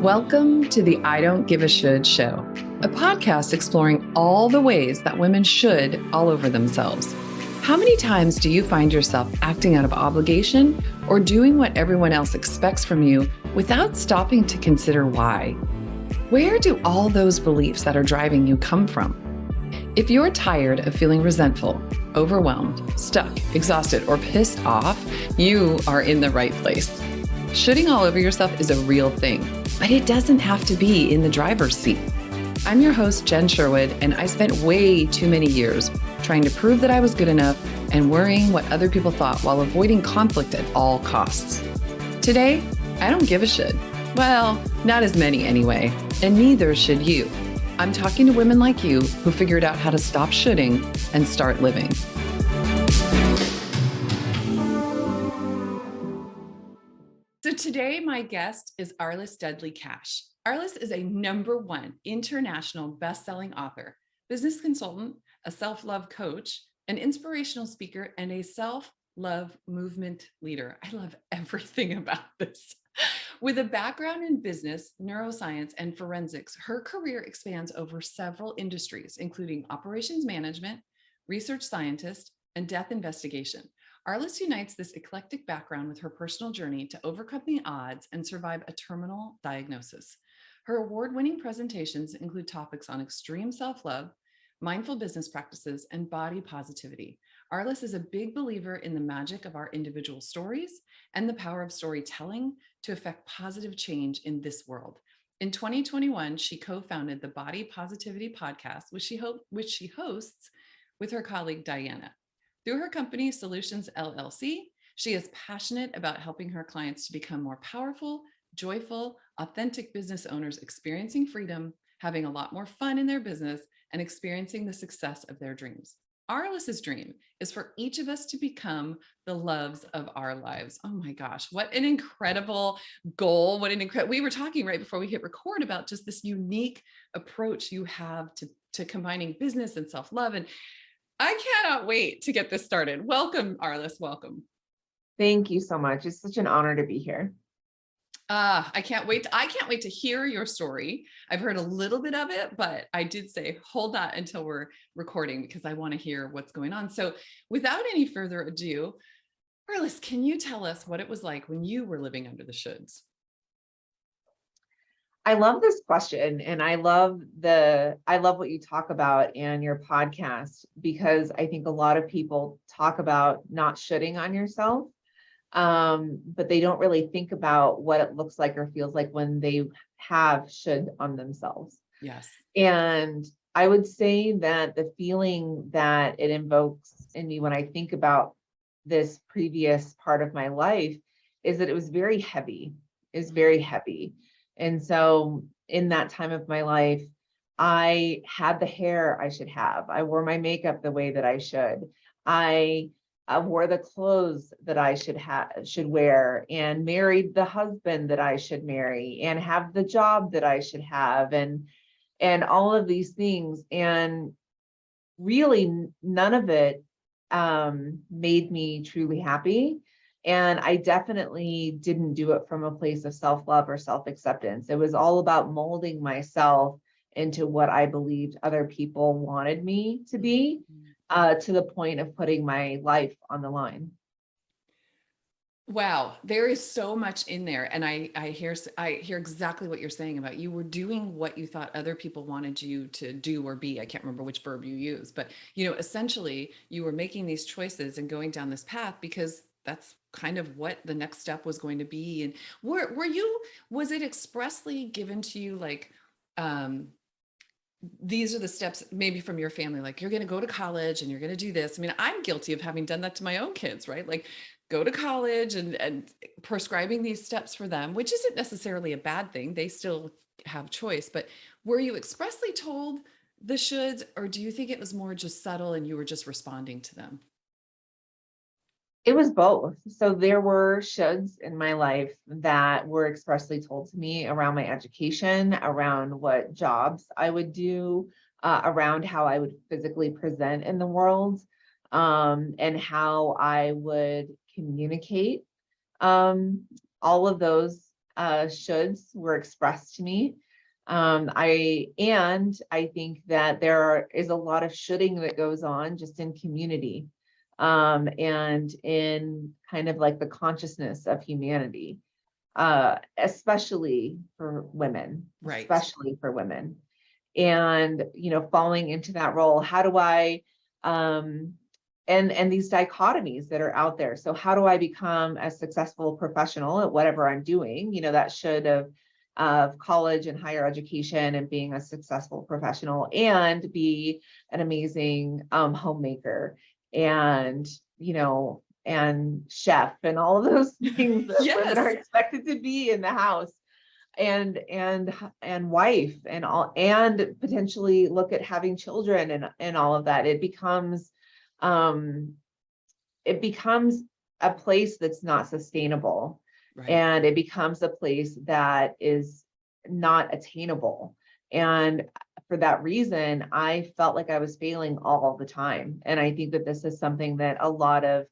Welcome to the I Don't Give a Should show, a podcast exploring all the ways that women should all over themselves. How many times do you find yourself acting out of obligation or doing what everyone else expects from you without stopping to consider why? Where do all those beliefs that are driving you come from? If you're tired of feeling resentful, overwhelmed, stuck, exhausted, or pissed off, you are in the right place. Shoulding all over yourself is a real thing, but it doesn't have to be in the driver's seat. I'm your host, Jen Sherwood, and I spent way too many years trying to prove that I was good enough and worrying what other people thought while avoiding conflict at all costs. Today, I don't give a shit. Well, not as many anyway, and neither should you. I'm talking to women like you who figured out how to stop shoulding and start living. So today, my guest is Arliss Dudley-Cash. Arliss is a #1 international best-selling author, business consultant, a self-love coach, an inspirational speaker, and a self-love movement leader. I love everything about this. With a background in business, neuroscience, and forensics, her career expands over several industries, including operations management, research scientist, and death investigation. Arliss unites this eclectic background with her personal journey to overcome the odds and survive a terminal diagnosis. Her award-winning presentations include topics on extreme self-love, mindful business practices, and body positivity. Arliss is a big believer in the magic of our individual stories and the power of storytelling to affect positive change in this world. In 2021, she co-founded the Body Positivity Podcast, which she hosts with her colleague, Diana. Through her company, Solutions LLC, she is passionate about helping her clients to become more powerful, joyful, authentic business owners experiencing freedom, having a lot more fun in their business, and experiencing the success of their dreams. Arliss's dream is for each of us to become the loves of our lives. Oh my gosh, what an incredible goal. We were talking right before we hit record about just this unique approach you have to combining business and self-love. And I cannot wait to get this started. Welcome, Arliss. Welcome. Thank you so much. It's such an honor to be here. I can't wait to hear your story. I've heard a little bit of it, but I did say, hold that until we're recording because I want to hear what's going on. So without any further ado, Arliss, can you tell us what it was like when you were living under the shoulds? I love this question, and I love what you talk about in your podcast, because I think a lot of people talk about not shoulding on yourself, but they don't really think about what it looks like or feels like when they have should on themselves. Yes. And I would say that the feeling that it invokes in me when I think about this previous part of my life is that it was very heavy. It's very heavy. And so in that time of my life, I had the hair I should have. I wore my makeup the way that I should. I wore the clothes that I should wear, and married the husband that I should marry, and have the job that I should have, and all of these things. And really none of it made me truly happy. And I definitely didn't do it from a place of self-love or self-acceptance. It was all about molding myself into what I believed other people wanted me to be, to the point of putting my life on the line. Wow, there is so much in there. And I hear exactly what you're saying about you were doing what you thought other people wanted you to do or be. I can't remember which verb you used, but essentially you were making these choices and going down this path because that's kind of what the next step was going to be. And was it expressly given to you, like, these are the steps maybe from your family, like you're going to go to college and you're going to do this? I mean, I'm guilty of having done that to my own kids, right? Like go to college and prescribing these steps for them, which isn't necessarily a bad thing. They still have choice. But were you expressly told the shoulds, or do you think it was more just subtle and you were just responding to them? It was both. So there were shoulds in my life that were expressly told to me around my education, around what jobs I would do, around how I would physically present in the world, and how I would communicate. All of those shoulds were expressed to me. I think that is a lot of shoulding that goes on just in community, and in kind of like the consciousness of humanity, especially for women, Right. And, falling into that role, how do I, and these dichotomies that are out there. So how do I become a successful professional at whatever I'm doing? That should of college and higher education and being a successful professional, and be an amazing homemaker, and, and chef, and all of those things that women are Yes. expected to be in the house, and wife, and all, and potentially look at having children, and all of that. Um it becomes a place that's not sustainable, Right. and it becomes a place that is not attainable. And for that reason, I felt like I was failing all the time. And I think that this is something that a lot of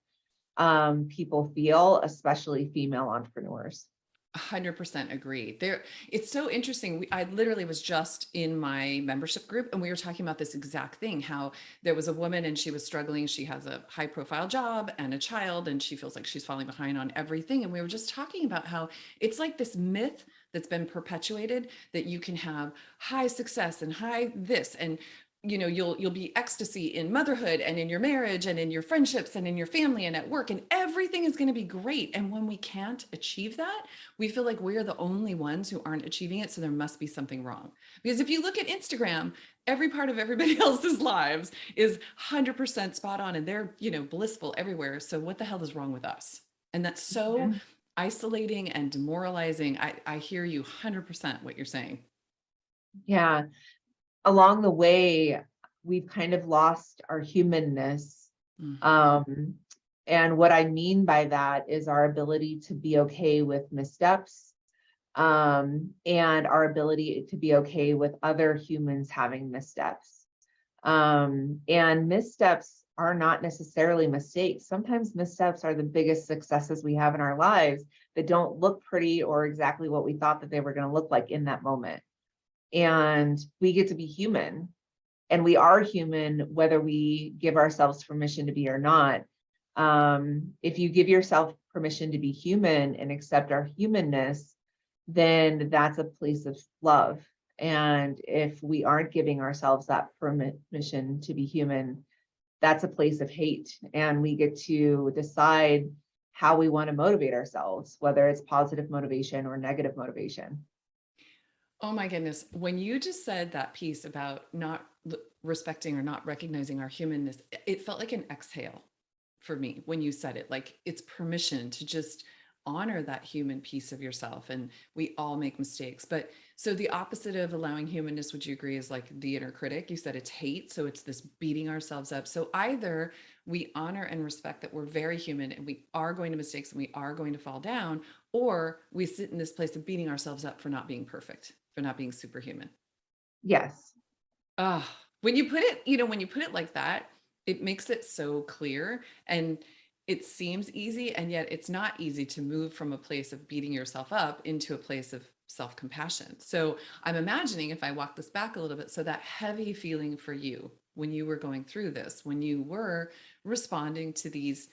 people feel, especially female entrepreneurs. 100% agree. It's so interesting. I literally was just in my membership group and we were talking about this exact thing, how there was a woman and she was struggling. She has a high profile job and a child, and she feels like she's falling behind on everything. And we were just talking about how it's like this myth that's been perpetuated that you can have high success and high this, and you'll be ecstasy in motherhood and in your marriage and in your friendships and in your family and at work, and everything is going to be great. And when we can't achieve that, we feel like we're the only ones who aren't achieving it, so there must be something wrong. Because if you look at Instagram, every part of everybody else's lives is 100% spot on, and they're blissful everywhere. So what the hell is wrong with us? And that's so Yeah. isolating and demoralizing. I hear you 100% what you're saying. Yeah. Along the way, we've kind of lost our humanness. Mhm. Um, and what I mean by that is our ability to be okay with missteps, and our ability to be okay with other humans having missteps. And missteps are not necessarily mistakes. Sometimes missteps are the biggest successes we have in our lives that don't look pretty or exactly what we thought that they were going to look like in that moment. And we get to be human, and we are human whether we give ourselves permission to be or not. If you give yourself permission to be human and accept our humanness, then that's a place of love. And if we aren't giving ourselves that permission to be human, that's a place of hate. And we get to decide how we want to motivate ourselves, whether it's positive motivation or negative motivation. Oh my goodness. When you just said that piece about not respecting or not recognizing our humanness, it felt like an exhale for me when you said it. Like it's permission to just honor that human piece of yourself. And we all make mistakes. But so the opposite of allowing humanness, would you agree, is like the inner critic? You said it's hate. So it's this beating ourselves up. So either we honor and respect that we're very human and we are going to mistakes and we are going to fall down, or we sit in this place of beating ourselves up for not being perfect, for not being superhuman. Yes. Ah, when you put it like that, it makes it so clear, and it seems easy, and yet it's not easy to move from a place of beating yourself up into a place of self-compassion. So I'm imagining, if I walk this back a little bit, so that heavy feeling for you when you were going through this, when you were responding to these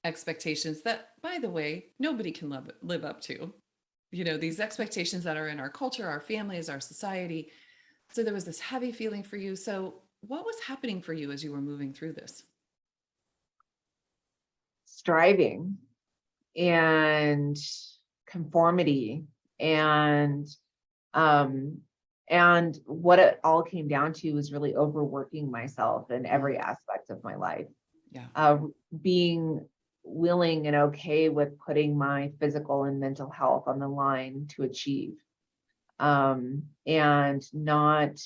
expectations that, by the way, nobody can live up to. These expectations that are in our culture, our families, our society. So there was this heavy feeling for you. So what was happening for you as you were moving through this? Striving and conformity, and um and what it all came down to was really overworking myself in Mm, every aspect of my life, yeah. being willing and okay with putting my physical and mental health on the line to achieve, and not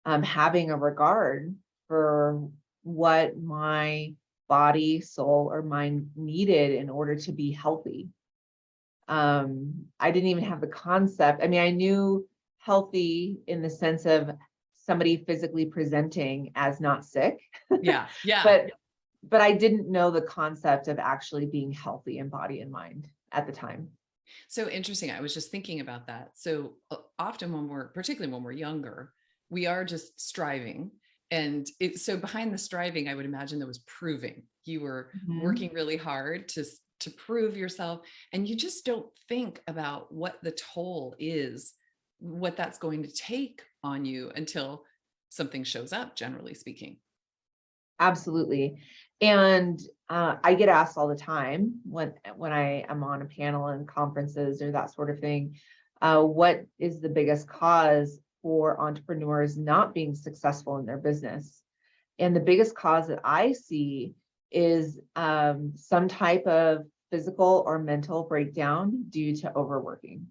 having a regard for what my body, soul, or mind needed in order to be healthy. I didn't even have the concept. I mean, I knew healthy in the sense of somebody physically presenting as not sick, Yeah. Yeah. but I didn't know the concept of actually being healthy in body and mind at the time. So interesting. I was just thinking about that. So often when particularly when we're younger, we are just striving. And so behind the striving, I would imagine there was proving. You were Mhm. working really hard to prove yourself, and you just don't think about what the toll is, what that's going to take on you until something shows up, generally speaking. Absolutely. And I get asked all the time when I am on a panel and conferences or that sort of thing, what is the biggest cause for entrepreneurs not being successful in their business? And the biggest cause that I see is some type of physical or mental breakdown due to overworking,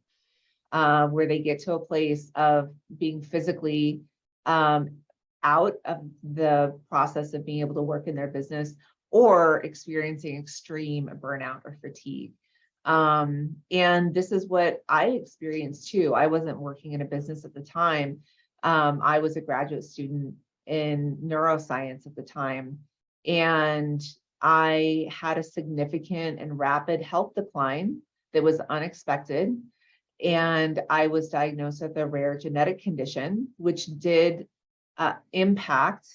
where they get to a place of being physically um, out of the process of being able to work in their business or experiencing extreme burnout or fatigue. And this is what I experienced too. I wasn't working in a business at the time. I was a graduate student in neuroscience at the time. And I had a significant and rapid health decline that was unexpected. And I was diagnosed with a rare genetic condition, which did impact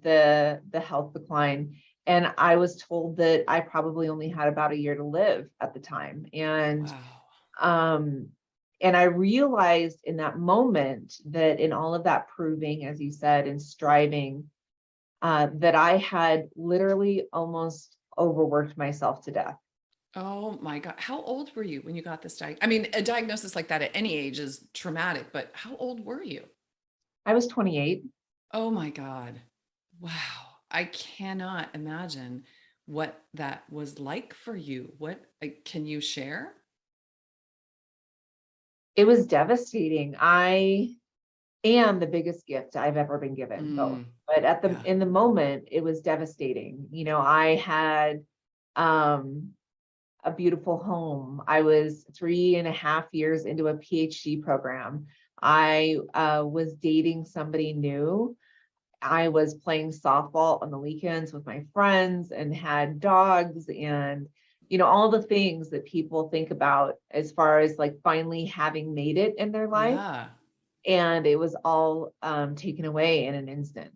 the health decline. And I was told that I probably only had about a year to live at the time. Wow. Um, and I realized in that moment that in all of that proving, as you said, and striving, that I had literally almost overworked myself to death. Oh my God. How old were you when you got this I mean, a diagnosis like that at any age is traumatic, but how old were you? I was 28. Oh my God. Wow. I cannot imagine what that was like for you. Can you share? It was devastating. I am the biggest gift I've ever been given, both. Mm, But at the yeah. in the moment, it was devastating. I had um a beautiful home. I was 3.5 years into a PhD program. I was dating somebody new. I was playing softball on the weekends with my friends and had dogs and all the things that people think about as far as like finally having made it in their life. Yeah. And it was all taken away in an instant,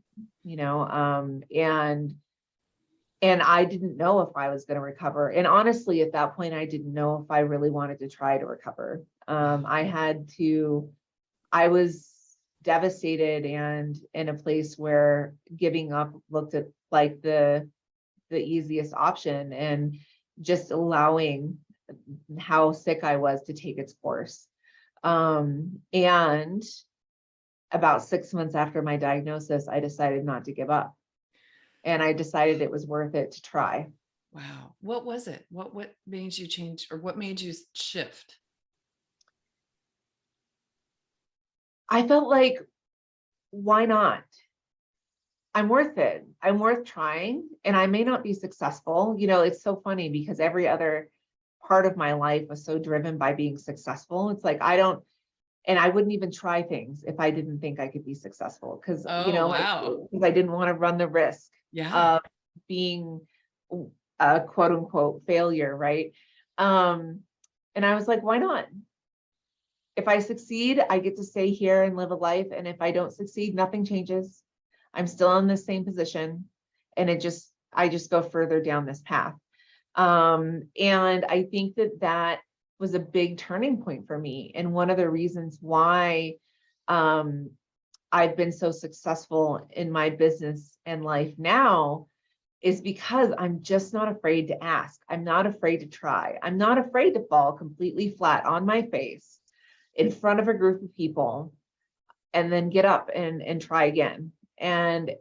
and I didn't know if I was going to recover. And honestly, at that point, I didn't know if I really wanted to try to recover. Wow. I was devastated and in a place where giving up looked at like the easiest option, and just allowing how sick I was to take its course. And about 6 months after my diagnosis, I decided not to give up. And I decided it was worth it to try. Wow. What was it? What made you change, or what made you shift? I felt like, why not? I'm worth it. I'm worth trying, and I may not be successful. It's so funny because every other part of my life was so driven by being successful. It's like and I wouldn't even try things if I didn't think I could be successful because, Oh, like, wow. because I didn't want to run the risk Yeah. of being a quote unquote failure, right? Um, and I was like, why not? If I succeed, I get to stay here and live a life. And if I don't succeed, nothing changes. I'm still in the same position. And I just go further down this path. And I think that that was a big turning point for me. And one of the reasons why um, I've been so successful in my business and life now is because I'm just not afraid to ask. I'm not afraid to try. I'm not afraid to fall completely flat on my face in front of a group of people and then get up and try again. And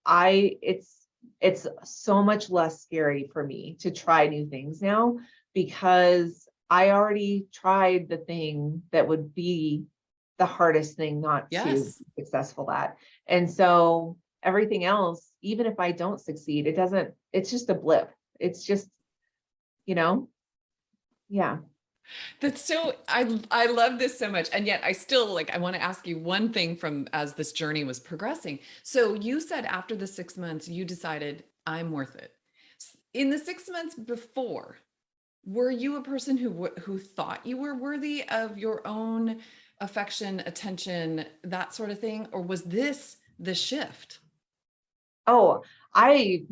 I it's so much less scary for me to try new things now because I already tried the thing that would be the hardest thing not to Yes. be successful at. And so everything else, even if I don't succeed, it's just a blip. It's just, you know, yeah. That's so I love this so much. And yet I still I want to ask you one thing from as this journey was progressing. So you said after the 6 months, you decided I'm worth it. In the 6 months before, Were you a person who thought you were worthy of your own affection, attention, that sort of thing? Or was this the shift? Oh, I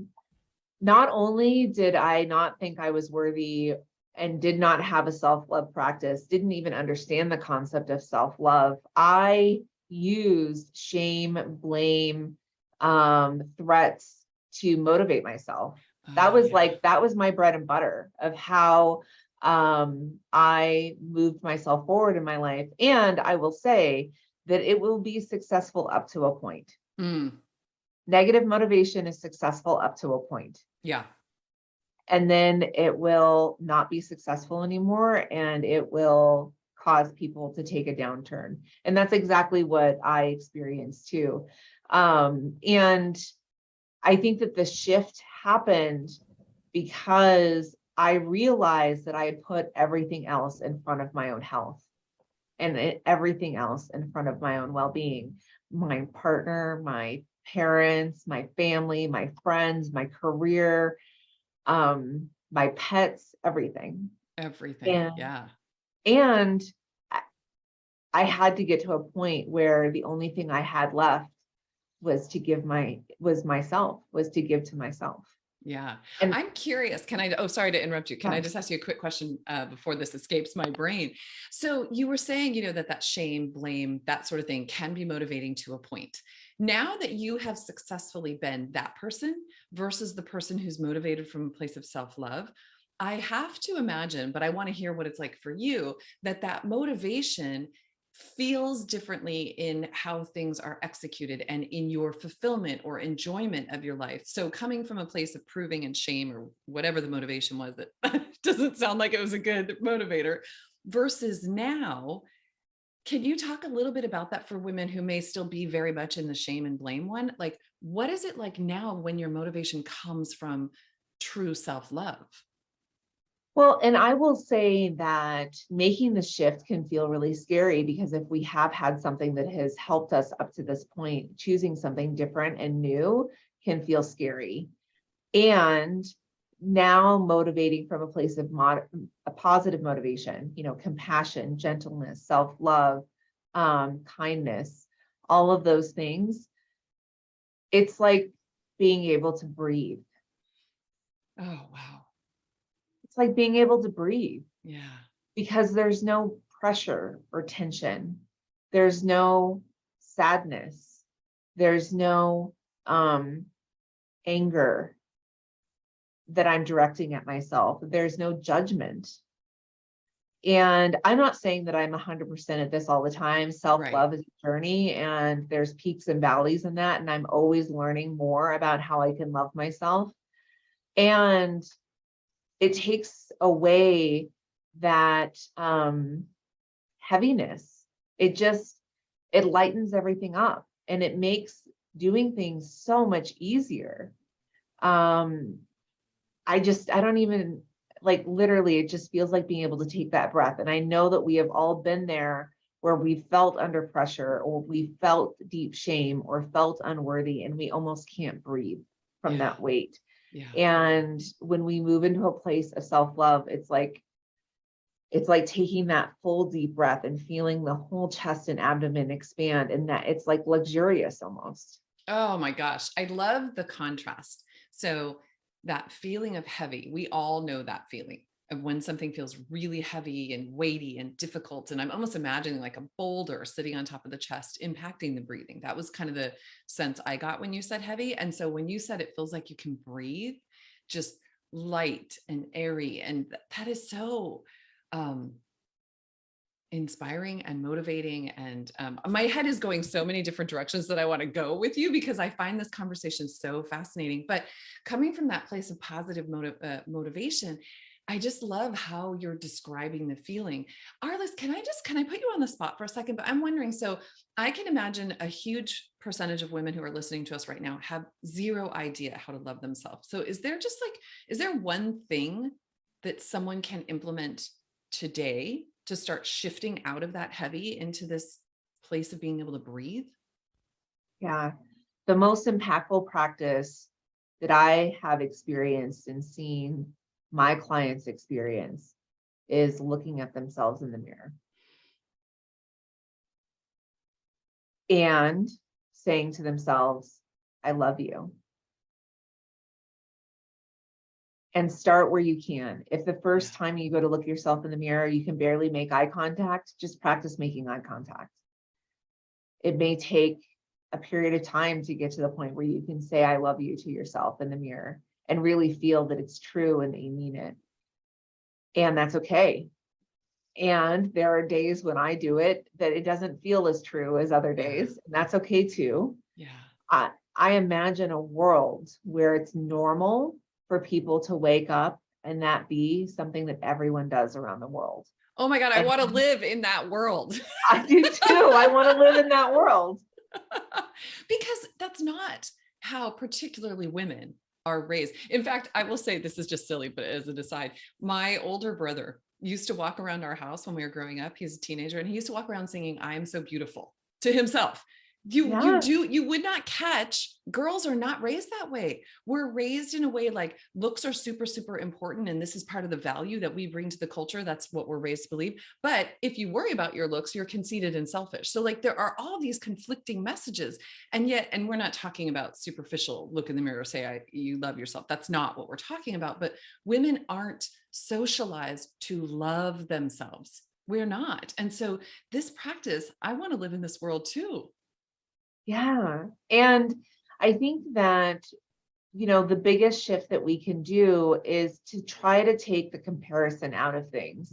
not only did I not think I was worthy and did not have a self-love practice, didn't even understand the concept of self-love, I used shame, blame, threats to motivate myself. That Oh, was yeah. like, that was my bread and butter of how I moved myself forward in my life. And I will say that it will be successful up to a point. Mm, Negative motivation is successful up to a point, yeah. and then it will not be successful anymore, and it will cause people to take a downturn. And that's exactly what I experienced too. And I think that the shift happened because I realized that I had put everything else in front of my own health, and everything else in front of my own well-being, my partner, my parents, my family, my friends, my career, my pets, everything. Everything. And Yeah. and I I had to get to a point where the only thing I had left was to give was myself, was to give to myself. Yeah. And I'm curious. Can I, oh, sorry to interrupt you. Can I yeah, just ask you a quick question before this escapes my brain? So you were saying, that shame, blame, that sort of thing can be motivating to a point. Now that you have successfully been that person versus the person who's motivated from a place of self-love, I have to imagine, but I want to hear what it's like for you, that motivation feels differently in how things are executed and in your fulfillment or enjoyment of your life. So coming from a place of proving and shame or whatever the motivation was, that doesn't sound like it was a good motivator, versus now, can you talk a little bit about that for women who may still be very much in the shame and blame one? Like, what is it like now when your motivation comes from true self-love? well, and I will say that making the shift can feel really scary, because if we have had something that has helped us up to this point, choosing something different and new can feel scary. And now motivating from a place of a positive motivation, compassion, gentleness, self-love, kindness, all of those things, it's like being able to breathe. Oh, wow. It's like being able to breathe, Yeah. because there's no pressure or tension. There's no sadness. There's no anger that I'm directing at myself. There's no judgment. And I'm not saying that I'm 100% at this all the time. Right. Self-love is a journey, and there's peaks and valleys in that. And I'm always learning more about how I can love myself. And it takes away that heaviness. It lightens everything up, and it makes doing things so much easier. Um, I don't even, like, literally, it just feels like being able to take that breath. And I know that we have all been there, where we felt under pressure, or we felt deep shame, or felt unworthy, and we almost can't breathe from Yeah. that weight. Yeah. And when we move into a place of self-love, it's like taking that full deep breath and feeling the whole chest and abdomen expand, and that it's like luxurious almost. Oh my gosh, I love the contrast. So that feeling of heavy, we all know that feeling of when something feels really heavy and weighty and difficult. And I'm almost imagining like a boulder sitting on top of the chest, impacting the breathing. That was kind of the sense I got when you said heavy. And so when you said it feels like you can breathe, just light and airy, and that is so um, inspiring and motivating. And my head is going so many different directions that I want to go with you, because I find this conversation so fascinating. But coming from that place of positive motivation, I just love how you're describing the feeling. Arliss, can I put you on the spot for a second? But I'm wondering, so I can imagine a huge percentage of women who are listening to us right now have zero idea how to love themselves. So is there one thing that someone can implement today to start shifting out of that heavy into this place of being able to breathe? Yeah. The most impactful practice that I have experienced and seen my clients experience is looking at themselves in the mirror and saying to themselves, I love you. And start where you can. If the first time you go to look yourself in the mirror, you can barely make eye contact, just practice making eye contact. It may take a period of time to get to the point where you can say, I love you to yourself in the mirror and really feel that it's true and that you mean it. And that's okay. And there are days when I do it that it doesn't feel as true as other days. And that's okay too. Yeah. I imagine a world where it's normal for people to wake up and that be something that everyone does around the world. Oh my God, I want to live in that world. I do too. I want to live in that world. Because that's not how particularly women are raised. In fact, I will say, this is just silly, but as an aside, my older brother used to walk around our house when we were growing up. He's a teenager, and he used to walk around singing, I am so beautiful to himself. You would not catch, girls are not raised that way. We're raised in a way like looks are super, super important. And this is part of the value that we bring to the culture. That's what we're raised to believe. But if you worry about your looks, you're conceited and selfish. So like there are all these conflicting messages. And we're not talking about superficial look in the mirror, say you love yourself. That's not what we're talking about. But women aren't socialized to love themselves. We're not. And so this practice, I want to live in this world too. Yeah. And I think that, the biggest shift that we can do is to try to take the comparison out of things.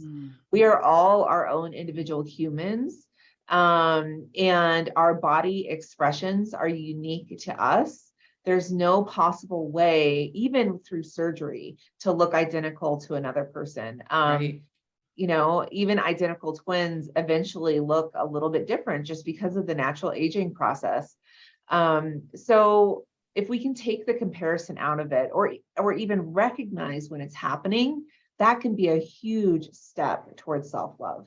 We are all our own individual humans, and our body expressions are unique to us. There's no possible way, even through surgery, to look identical to another person. Right. Even identical twins eventually look a little bit different just because of the natural aging process. So if we can take the comparison out of it, or even recognize when it's happening, that can be a huge step towards self-love.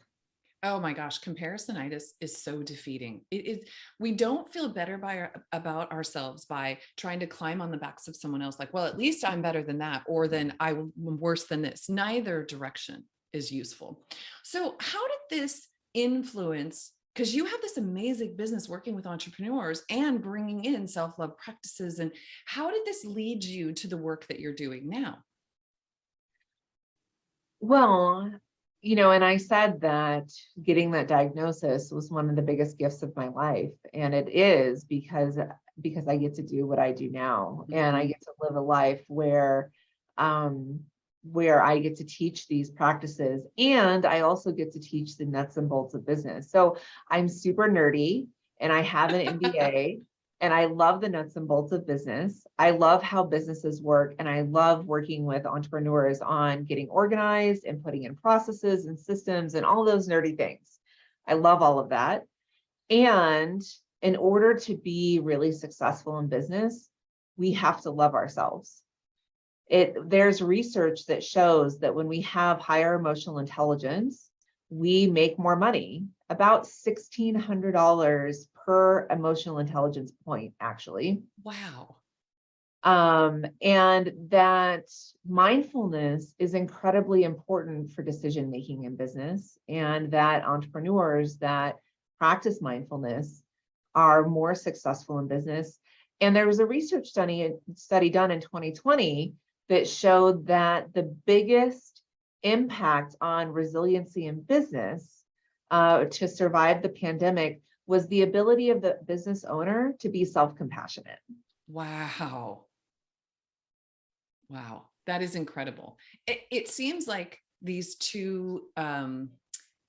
Oh my gosh, comparisonitis is so defeating. We don't feel better about ourselves by trying to climb on the backs of someone else. Like, well, at least I'm better than that, or then I'm worse than this. Neither direction is useful. So how did this influence, because you have this amazing business working with entrepreneurs and bringing in self-love practices, and how did this lead you to the work that you're doing now? Well, and I said that getting that diagnosis was one of the biggest gifts of my life. And it is because I get to do what I do now. And I get to live a life where I get to teach these practices, and I also get to teach the nuts and bolts of business. So I'm super nerdy, and I have an MBA, and I love the nuts and bolts of business. I love how businesses work, and I love working with entrepreneurs on getting organized and putting in processes and systems and all those nerdy things. I love all of that. And in order to be really successful in business, we have to love ourselves. There's research that shows that when we have higher emotional intelligence, we make more money, about $1,600 per emotional intelligence point, actually. Wow. And that mindfulness is incredibly important for decision making in business, and that entrepreneurs that practice mindfulness are more successful in business. And there was a research study done in 2020 that showed that the biggest impact on resiliency in business to survive the pandemic was the ability of the business owner to be self-compassionate. Wow. Wow. That is incredible. It seems like these two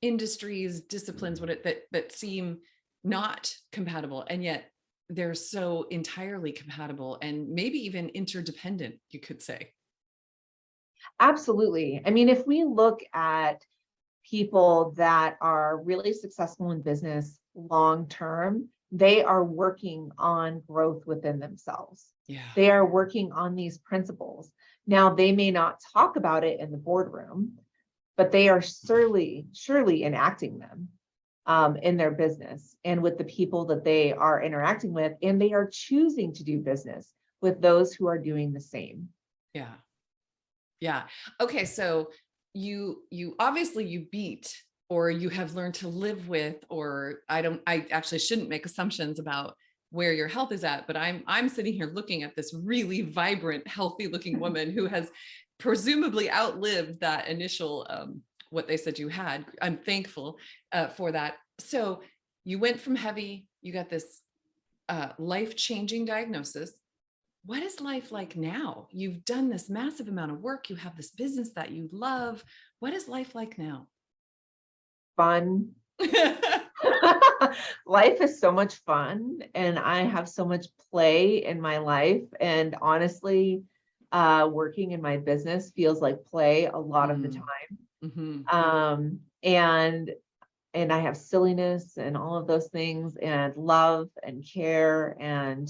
industries, disciplines, that seem not compatible, and yet they're so entirely compatible and maybe even interdependent, you could say. Absolutely. I mean, if we look at people that are really successful in business long term, they are working on growth within themselves. Yeah. They are working on these principles. Now, they may not talk about it in the boardroom, but they are surely enacting them in their business and with the people that they are interacting with, and they are choosing to do business with those who are doing the same. Yeah. Yeah. Okay. So you obviously you beat, or you have learned to live with, or I actually shouldn't make assumptions about where your health is at, but I'm sitting here looking at this really vibrant, healthy looking woman who has presumably outlived that initial what they said you had. I'm thankful for that. So you went from heavy, you got this life-changing diagnosis. What is life like now? You've done this massive amount of work. You have this business that you love. What is life like now? Fun. Life is so much fun, and I have so much play in my life. And honestly, working in my business feels like play a lot of the time. Mm-hmm. And I have silliness and all of those things, and love and care, and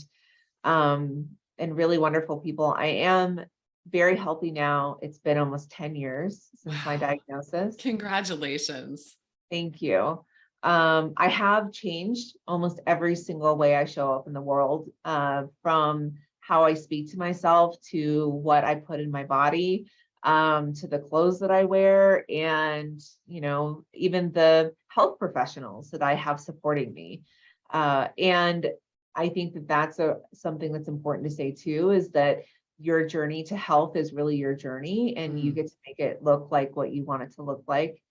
really wonderful people. I am very healthy now. It's been almost 10 years since my Wow. diagnosis. Congratulations. Thank you. I have changed almost every single way I show up in the world, from how I speak to myself to what I put in my body, to the clothes that I wear, and even the health professionals that I have supporting me. And I think that that's something that's important to say too, is that your journey to health is really your journey, and you get to make it look like what you want it to look like.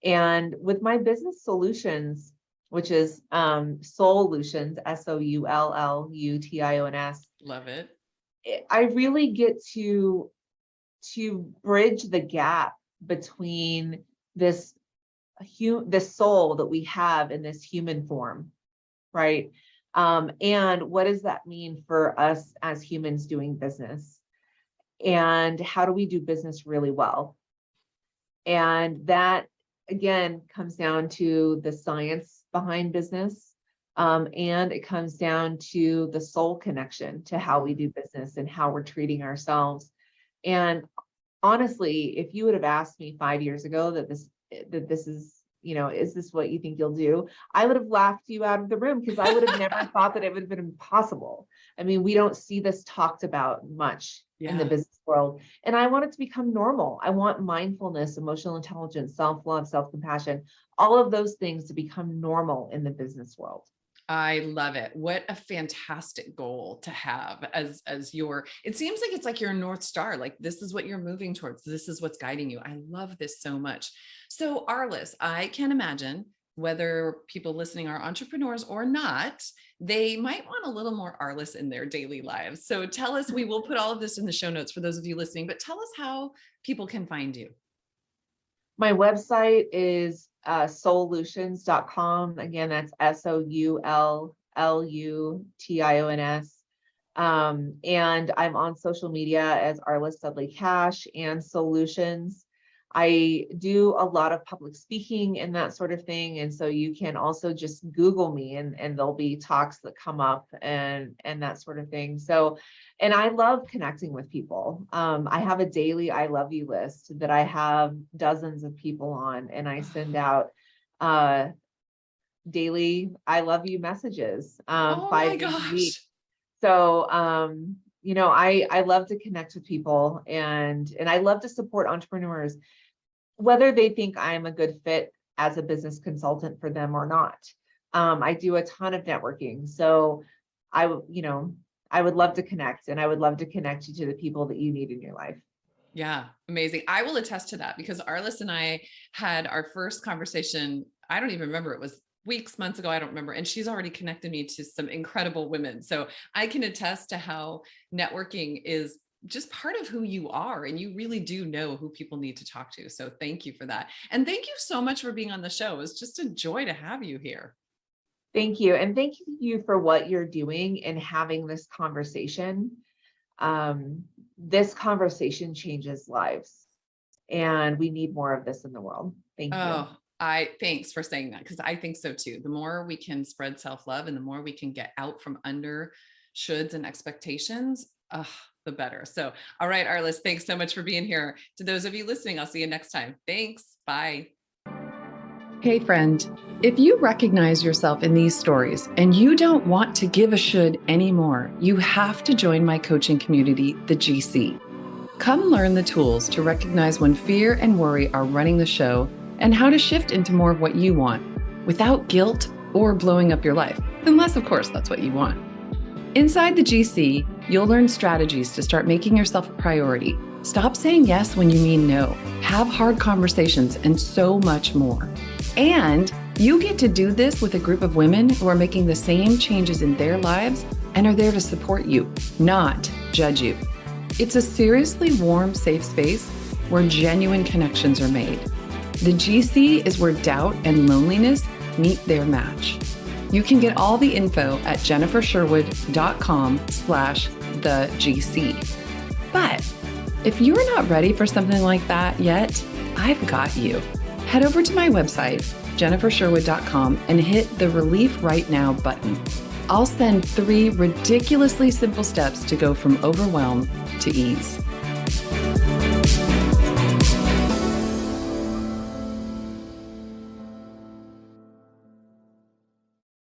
And with my business solutions, which is Soullutions, Soullutions, Love it. I really get to bridge the gap between this this soul that we have in this human form, right? And what does that mean for us as humans doing business? And how do we do business really well? And that, again, comes down to the science behind business. And it comes down to the soul connection to how we do business and how we're treating ourselves. And honestly, if you would have asked me 5 years ago that this is this what you think you'll do? I would have laughed you out of the room, because I would have never thought that it would have been impossible. I mean, we don't see this talked about much in the business world. And I want it to become normal. I want mindfulness, emotional intelligence, self-love, self-compassion, all of those things to become normal in the business world. I love it. What a fantastic goal to have as your, it seems like it's like your North Star, like this is what you're moving towards. This is what's guiding you. I love this so much. So Arliss, I can imagine whether people listening are entrepreneurs or not, they might want a little more Arliss in their daily lives. So tell us, we will put all of this in the show notes for those of you listening, but tell us how people can find you. My website is soullutions.com. Again, that's Soullutions. And I'm on social media as Arliss Dudley-Cash and Soullutions. I do a lot of public speaking and that sort of thing. And so you can also just Google me, and there'll be talks that come up and that sort of thing. So, and I love connecting with people. I have a daily I love you list that I have dozens of people on, and I send out daily I love you messages, Oh 5 my days a week. gosh. So, I love to connect with people, and I love to support entrepreneurs, whether they think I'm a good fit as a business consultant for them or not. I do a ton of networking. So I would love to connect, and I would love to connect you to the people that you need in your life. Yeah, amazing. I will attest to that, because Arliss and I had our first conversation. I don't even remember. It was weeks, months ago. I don't remember. And she's already connected me to some incredible women. So I can attest to how networking is just part of who you are. And you really do know who people need to talk to. So thank you for that. And thank you so much for being on the show. It's just a joy to have you here. Thank you. And thank you for what you're doing and having this conversation. This conversation changes lives, and we need more of this in the world. Thank you. Thanks for saying that, because I think so too. The more we can spread self-love and the more we can get out from under shoulds and expectations, the better. So, all right, Arliss, thanks so much for being here. To those of you listening, I'll see you next time. Thanks. Bye. Hey, friend, if you recognize yourself in these stories and you don't want to give a should anymore, you have to join my coaching community, the GC. Come learn the tools to recognize when fear and worry are running the show and how to shift into more of what you want without guilt or blowing up your life, unless, of course, that's what you want. Inside the GC, you'll learn strategies to start making yourself a priority. Stop saying yes when you mean no. Have hard conversations and so much more. And you get to do this with a group of women who are making the same changes in their lives and are there to support you, not judge you. It's a seriously warm, safe space where genuine connections are made. The GC is where doubt and loneliness meet their match. You can get all the info at jennifersherwood.com/thegc. But if you're not ready for something like that yet, I've got you. Head over to my website, jennifersherwood.com, and hit the Relief Right Now button. I'll send 3 ridiculously simple steps to go from overwhelm to ease.